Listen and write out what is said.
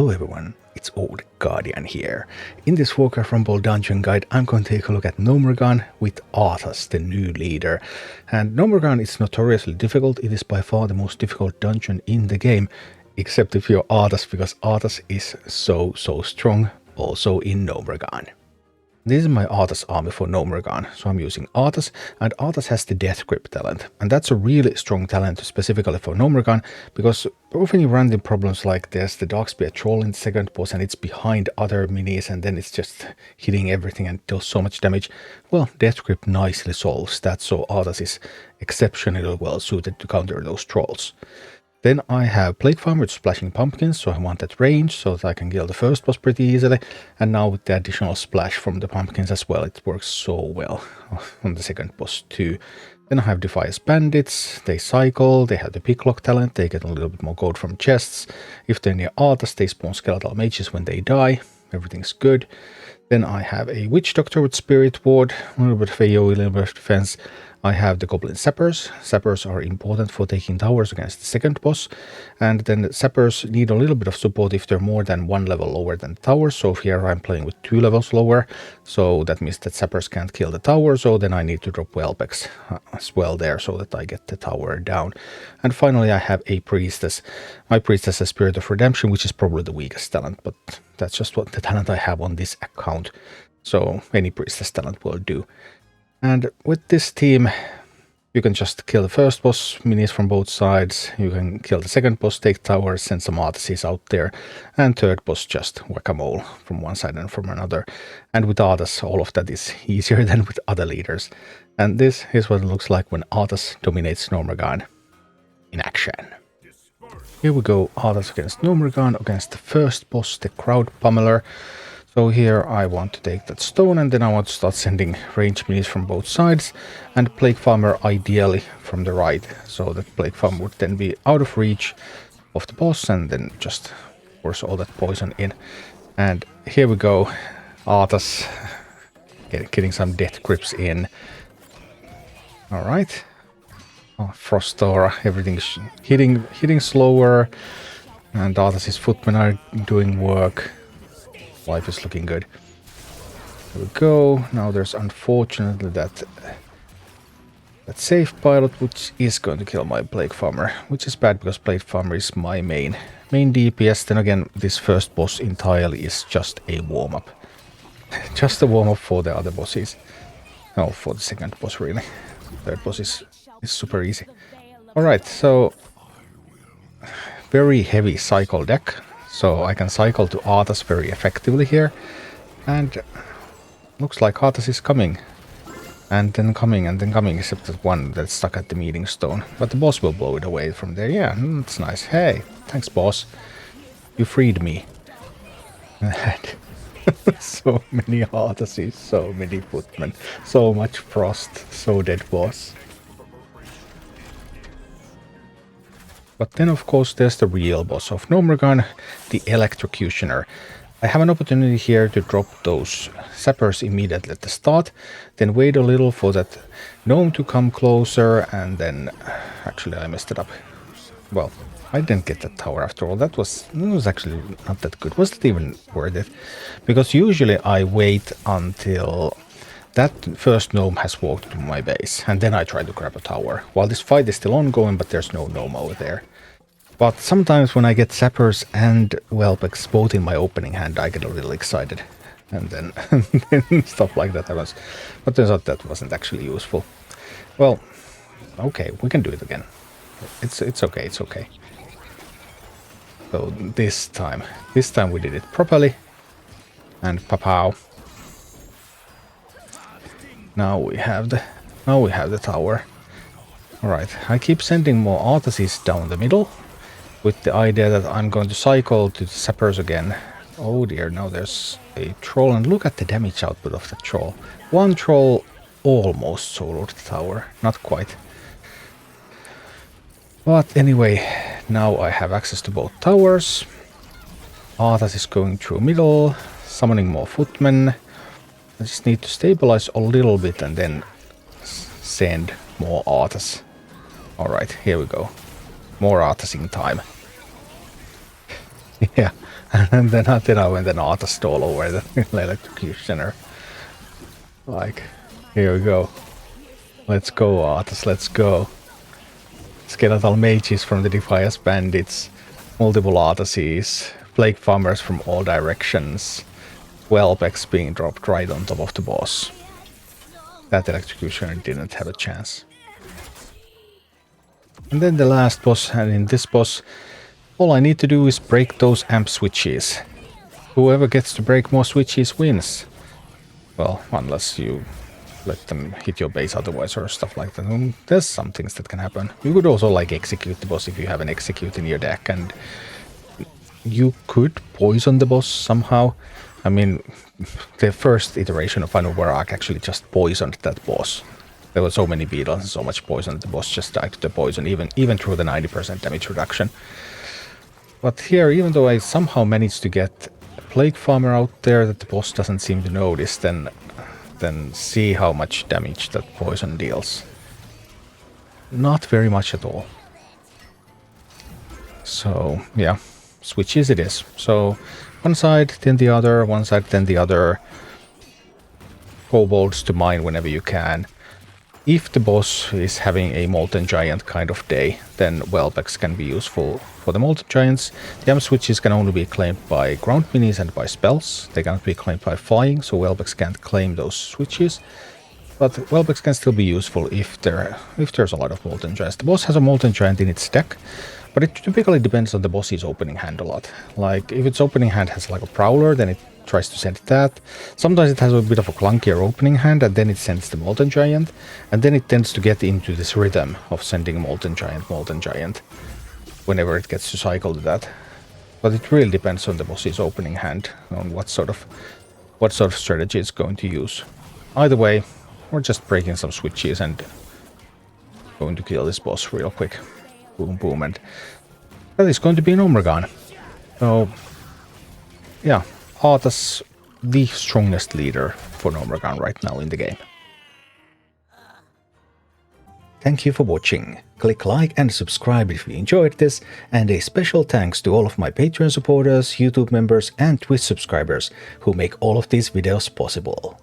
Hello everyone, it's Old Guardian here. In this Warcraft Rumble dungeon guide, I'm going to take a look at Gnomeregan with Arthas, the new leader. And Gnomeregan is notoriously difficult. It is by far the most difficult dungeon in the game, except if you're Arthas, because Arthas is so strong, also in Gnomeregan. This is my Arthas army for Gnomeregan, so I'm using Arthas, and Arthas has the Death Grip talent, and that's a really strong talent specifically for Gnomeregan, because often you run into problems like there's the Darkspear Troll in the second boss and it's behind other minis and then it's just hitting everything and does so much damage. Well, Death Grip nicely solves that, so Arthas is exceptionally well suited to counter those trolls. Then I have Plague Farmer with Splashing Pumpkins, so I want that range so that I can kill the first boss pretty easily. And now with the additional splash from the pumpkins as well, it works so well on the second boss too. Then I have Defiance Bandits, they cycle, they have the Picklock talent, they get a little bit more gold from chests. If they're near Arthas, they spawn Skeletal Mages when they die, everything's good. Then I have a Witch Doctor with Spirit Ward, a little bit of AoE, a little bit of defense. I have the Goblin Sappers. Sappers are important for taking towers against the second boss. And then the Sappers need a little bit of support if they're more than one level lower than the tower. So here I'm playing with 2 levels lower. So that means that Sappers can't kill the tower. So then I need to drop Whelpex as well there so that I get the tower down. And finally I have a Priestess. My Priestess has Spirit of Redemption, which is probably the weakest talent. But that's just what the talent I have on this account. So any Priestess talent will do. And with this team, you can just kill the first boss, minis from both sides, you can kill the second boss, take towers, send some artists out there, and third boss just whack-a-mole from one side and from another. And with Arthas, all of that is easier than with other leaders. And this is what it looks like when Arthas dominates Gnomeregan in action. Here we go, Arthas against Gnomeregan, against the first boss, the Crowd Pummeler. So here I want to take that stone and then I want to start sending range minis from both sides and Plague Farmer ideally from the right, so that Plague Farmer would then be out of reach of the boss and then just force all that poison in. And here we go, Arthas getting some death grips in. Alright, Frost Aura, everything's hitting slower and Arthas' footmen are doing work. Life is looking good. There we go. Now there's unfortunately that safe pilot, which is going to kill my Plague Farmer, which is bad because Plague Farmer is my main DPS. Then again, this first boss entirely is just a warm-up. Just a warm-up for the other bosses. No, for the second boss really. Third boss is super easy. Alright, so very heavy cycle deck. So I can cycle to Arthas very effectively here. And looks like Arthas is coming. And then coming and then coming, except that one that's stuck at the meeting stone. But the boss will blow it away from there. Yeah, that's nice. Hey, thanks boss. You freed me. So many Arthases, so many footmen, so much frost, so dead boss. But then of course there's the real boss of Gnomeregan, the Electrocutioner. I have an opportunity here to drop those Sappers immediately at the start, then wait a little for that gnome to come closer, and then... Actually I messed it up. Well, I didn't get that tower after all. That was actually not that good. Was it even worth it? Because usually I wait until that first gnome has walked to my base, and then I try to grab a tower. While this fight is still ongoing, but there's no gnome over there. But sometimes when I get Sappers and Whelpex both in my opening hand, I get a little excited. And then, stuff like that happens. But turns out that wasn't actually useful. Well, okay, we can do it again. It's okay, it's okay. So this time we did it properly. And pow. Now we have the tower. Alright, I keep sending more Arthases down the middle with the idea that I'm going to cycle to the Sappers again. Oh dear, now there's a troll, and look at the damage output of the troll. One troll almost soloed the tower, not quite. But anyway, now I have access to both towers. Arthas is going through middle, summoning more footmen. I just need to stabilize a little bit and then send more Arthas. Alright, here we go. More Arthasing time. Yeah, and then I went and Arthas stole over the Electrocutioner. Like, here we go. Let's go, Arthas, let's go. Skeletal mages from the Defiance Bandits, multiple Arthases, plague farmers from all directions, Whelbex being dropped right on top of the boss. That Electrocutioner didn't have a chance. And then the last boss, and in this boss, all I need to do is break those amp switches. Whoever gets to break more switches wins. Well, unless you let them hit your base otherwise or stuff like that. There's some things that can happen. You could also like execute the boss if you have an execute in your deck, and you could poison the boss somehow. I mean, the first iteration of Final Warcraft actually just poisoned that boss. There were so many beetles and so much poison that the boss just died to the poison, even through the 90% damage reduction. But here, even though I somehow managed to get a Plague Farmer out there that the boss doesn't seem to notice, then see how much damage that poison deals. Not very much at all. So, yeah, switches it is. So, one side, then the other, one side, then the other. Kobolds to mine whenever you can. If the boss is having a Molten Giant kind of day, then Whelbex can be useful for the Molten Giants. The amp switches can only be claimed by ground minis and by spells. They cannot be claimed by flying, so Whelbex can't claim those switches. But Whelbex can still be useful if there's a lot of Molten Giants. The boss has a Molten Giant in its deck, but it typically depends on the boss's opening hand a lot. Like, if its opening hand has like a Prowler, then it tries to send that. Sometimes it has a bit of a clunkier opening hand, and then it sends the Molten Giant, and then it tends to get into this rhythm of sending Molten Giant, whenever it gets to cycle to that. But it really depends on the boss's opening hand, on what sort of strategy it's going to use. Either way, we're just breaking some switches and going to kill this boss real quick. Boom, boom, and that is going to be an Gnomeregan. So, yeah. Arthas, the strongest leader for Gnomeregan right now in the game. Thank you for watching. Click like and subscribe if you enjoyed this, and a special thanks to all of my Patreon supporters, YouTube members and Twitch subscribers who make all of these videos possible.